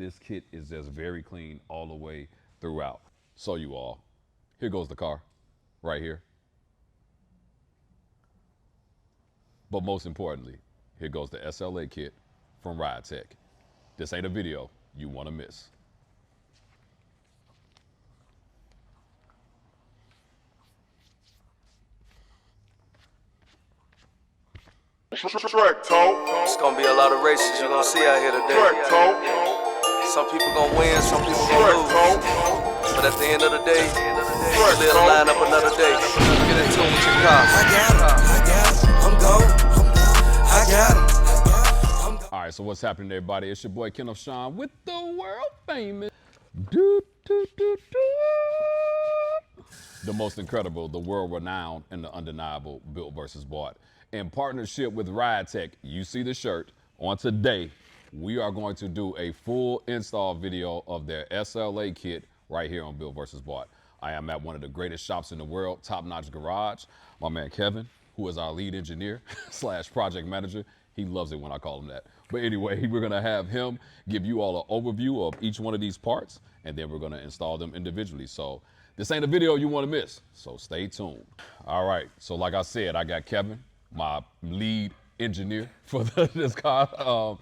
this kit is just very clean all the way throughout. So you all, here goes the car right here. But most importantly, here goes the SLA kit from Ridetech. This ain't a video you want to miss. It's gonna be a lot of races you're gonna see out here today. Some people gonna win, some people gonna lose. But at the end of the day, you live to line up another day. Get in tune with your car. I got it, I'm gone. I got it. All right, so what's happening, everybody? It's your boy Kenneth Sean with the world famous the most incredible, the world renowned, and the undeniable Built versus Bought. In partnership with Ridetech, you see the shirt. On today, we are going to do a full install video of their SLA kit right here on Built versus Bought. I am at one of the greatest shops in the world, Top Notch Garage. My man Kevin, who is our lead engineer / project manager, he loves it when I call him that. But anyway, we're gonna have him give you all an overview of each one of these parts, and then we're gonna install them individually. So this ain't a video you wanna miss, so stay tuned. All right, so like I said, I got Kevin, my lead engineer for this car.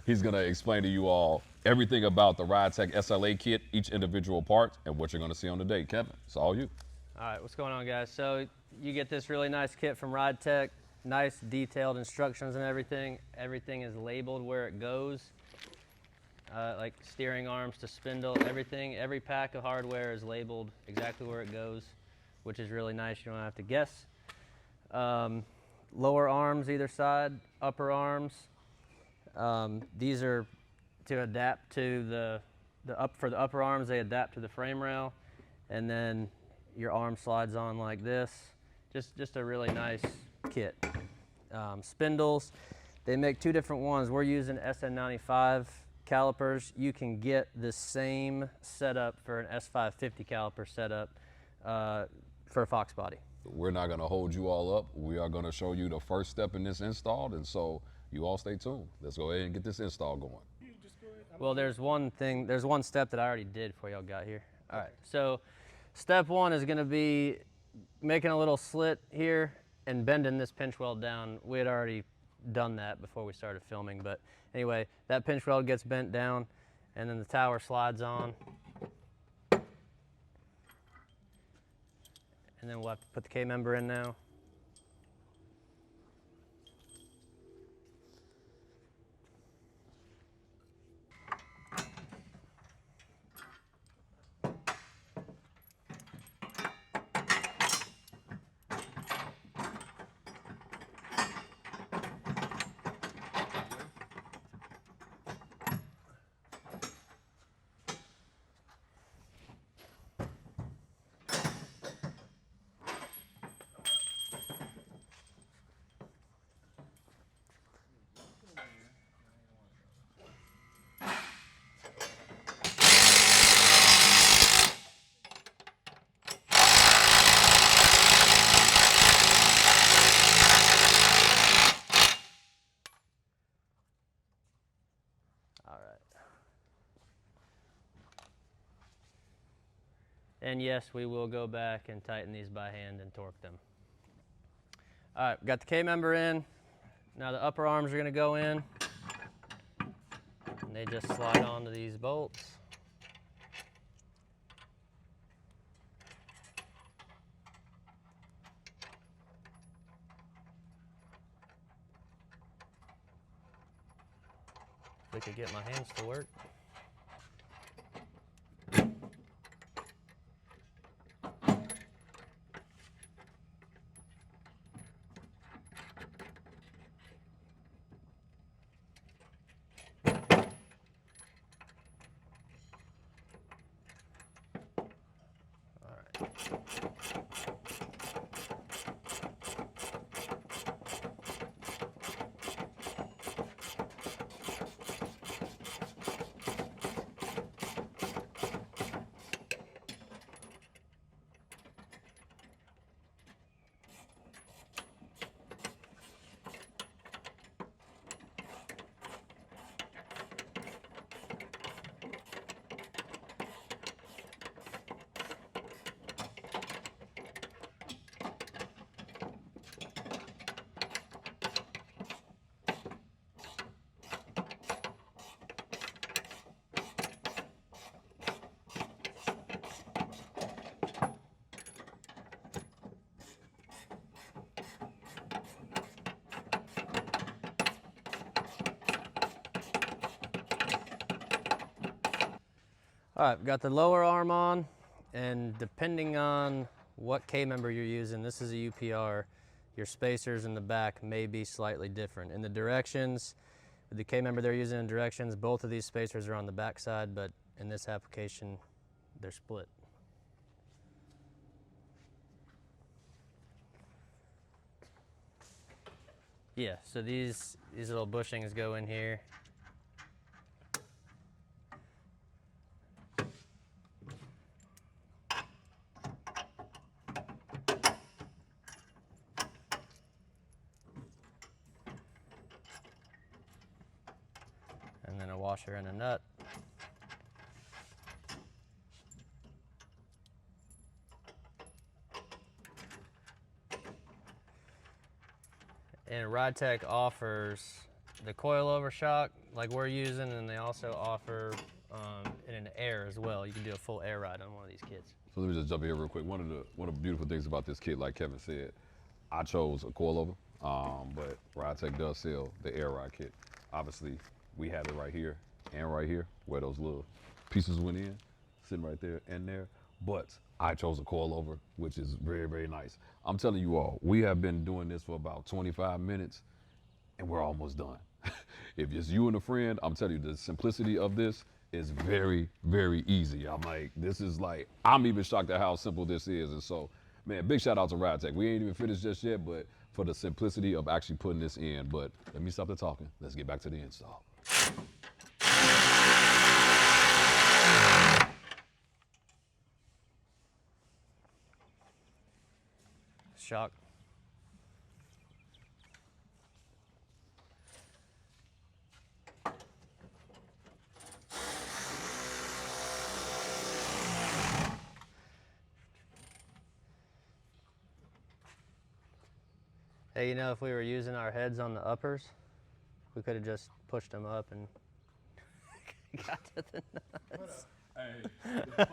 He's gonna explain to you all everything about the Ridetech SLA kit, each individual part, and what you're gonna see on the day. Kevin, it's all you. All right, what's going on, guys? So you get this really nice kit from Ridetech, nice detailed instructions and everything. Everything is labeled where it goes, like steering arms to spindle, everything. Every pack of hardware is labeled exactly where it goes, which is really nice. You don't have to guess. Lower arms either side, upper arms. These are to adapt to for the upper arms, they adapt to the frame rail, and then your arm slides on like this. Just a really nice kit. Spindles, they make two different ones. We're using SN95 calipers. You can get the same setup for an S550 caliper setup for a Foxbody. We're not gonna hold you all up. We are gonna show you the first step in this install, and so you all stay tuned. Let's go ahead and get this install going. Well, there's one step that I already did before y'all got here. All right, so step one is gonna be making a little slit here and bending this pinch weld down. We had already done that before we started filming, but anyway, that pinch weld gets bent down and then the tower slides on. And then we'll have to put the K-member in now. And yes, we will go back and tighten these by hand and torque them. All right, got the K-member in. Now the upper arms are gonna go in. And they just slide onto these bolts. If we could get my hands to work. All right, got the lower arm on, and depending on what K-member you're using, this is a UPR, your spacers in the back may be slightly different. In the directions, with the K-member they're using in directions, both of these spacers are on the back side, but in this application, they're split. Yeah, so these little bushings go in here. And then a washer and a nut. And Ridetech offers the coilover shock like we're using, and they also offer in an air as well. You can do a full air ride on one of these kits. So let me just jump in here real quick. One of the beautiful things about this kit, like Kevin said, I chose a coilover, but Ridetech does sell the air ride kit. Obviously, we have it right here and right here, where those little pieces went in, sitting right there and there. But I chose a coilover, which is very, very nice. I'm telling you all, we have been doing this for about 25 minutes, and we're almost done. If it's you and a friend, I'm telling you, the simplicity of this is very, very easy. I'm like, I'm even shocked at how simple this is. And so, man, big shout out to Ridetech. We ain't even finished just yet, but for the simplicity of actually putting this in. But let me stop the talking. Let's get back to the install. Shock. Hey, you know, if we were using our heads on the uppers, we could have just pushed them up and got to the nuts. Hey, you know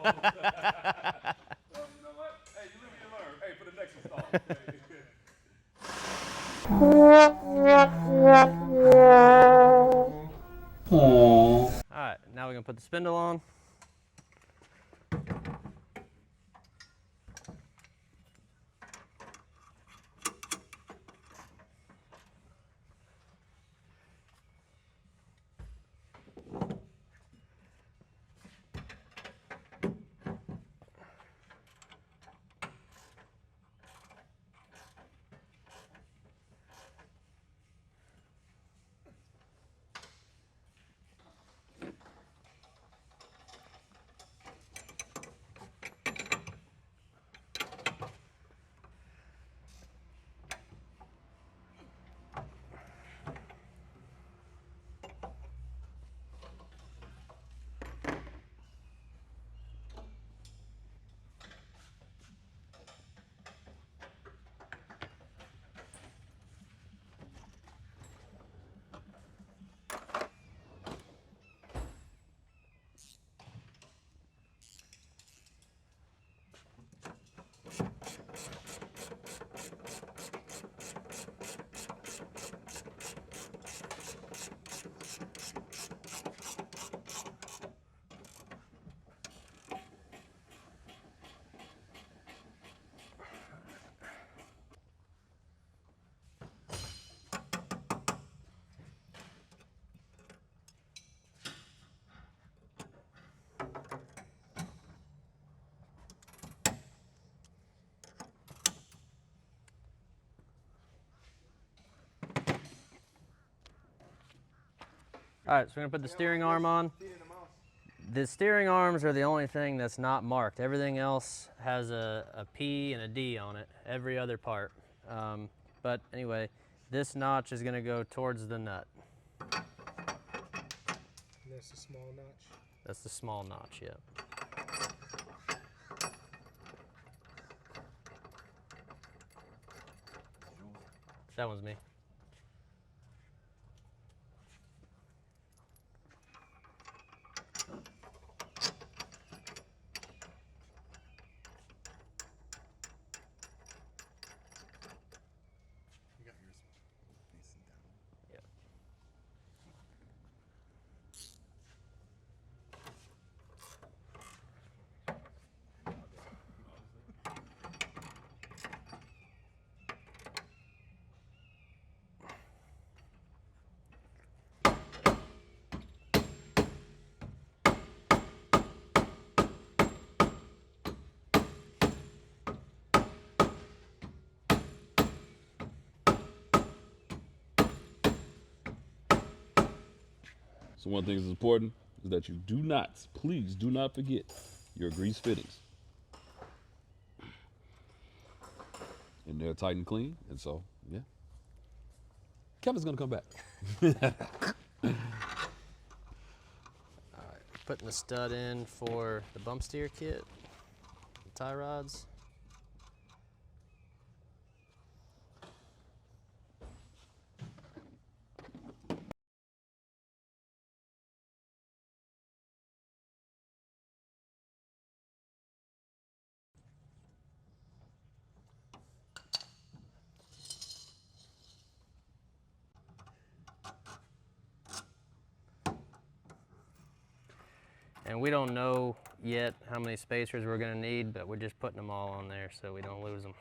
what? Hey, you live and you learn. Hey, for the next install. All right, now we're gonna put the spindle on. All right, so we're gonna put the steering arm on. The steering arms are the only thing that's not marked. Everything else has a P and a D on it, every other part. But anyway, this notch is gonna go towards the nut. And that's the small notch? That's the small notch, yeah. That one's me. So one thing that's important is that you do not, please do not forget your grease fittings. And they're tight and clean, and so, yeah. Kevin's gonna come back. Putting the stud in for the bump steer kit, the tie rods. And we don't know yet how many spacers we're gonna need, but we're just putting them all on there so we don't lose them.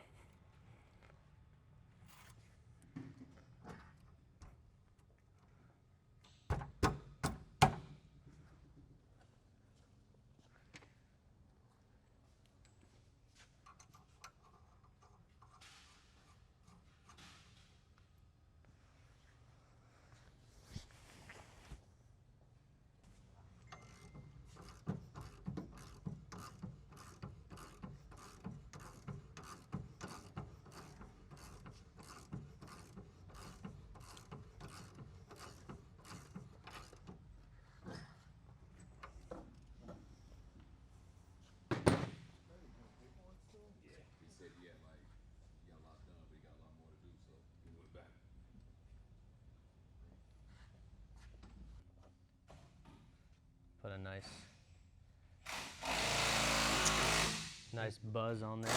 Put a nice buzz on there.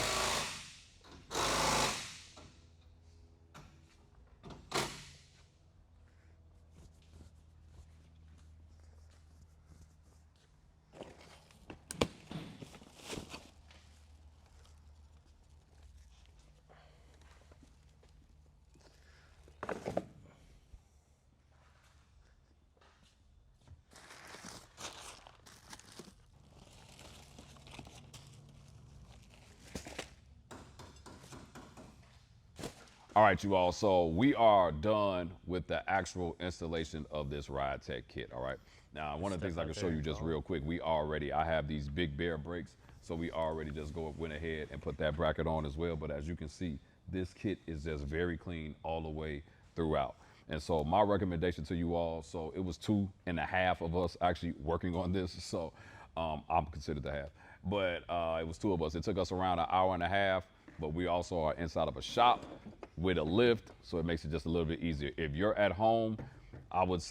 All right, you all, so we are done with the actual installation of this Ridetech kit, all right? Now, one of the things I can show you just real quick, I have these big bear brakes, so we already just went ahead and put that bracket on as well, but as you can see, this kit is just very clean all the way throughout. And so my recommendation to you all, so it was 2.5 of us actually working on this, so I'm considered the half, but it was 2 of us. It took us around 1.5 hours, but we also are inside of a shop with a lift, so it makes it just a little bit easier. If you're at home, I would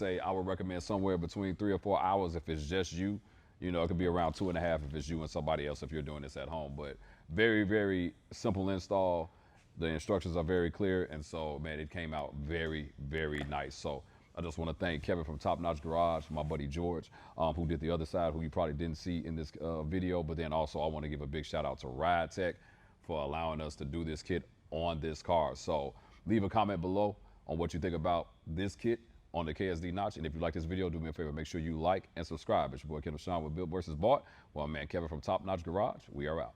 recommend somewhere between 3 or 4 hours if it's just you. You know, it could be around 2.5 if it's you and somebody else if you're doing this at home. But very, very simple install. The instructions are very clear, and so, man, it came out very, very nice. So I just want to thank Kevin from Top Notch Garage, my buddy George, who did the other side, who you probably didn't see in this video. But then also I want to give a big shout out to Ridetech for allowing us to do this kit on this car. So leave a comment below on what you think about this kit on the KSDNOTCH. And if you like this video, do me a favor, make sure you like and subscribe. It's your boy Kendall Sean with Built versus Bought. Well, man, Kevin from Top Notch Garage. We are out.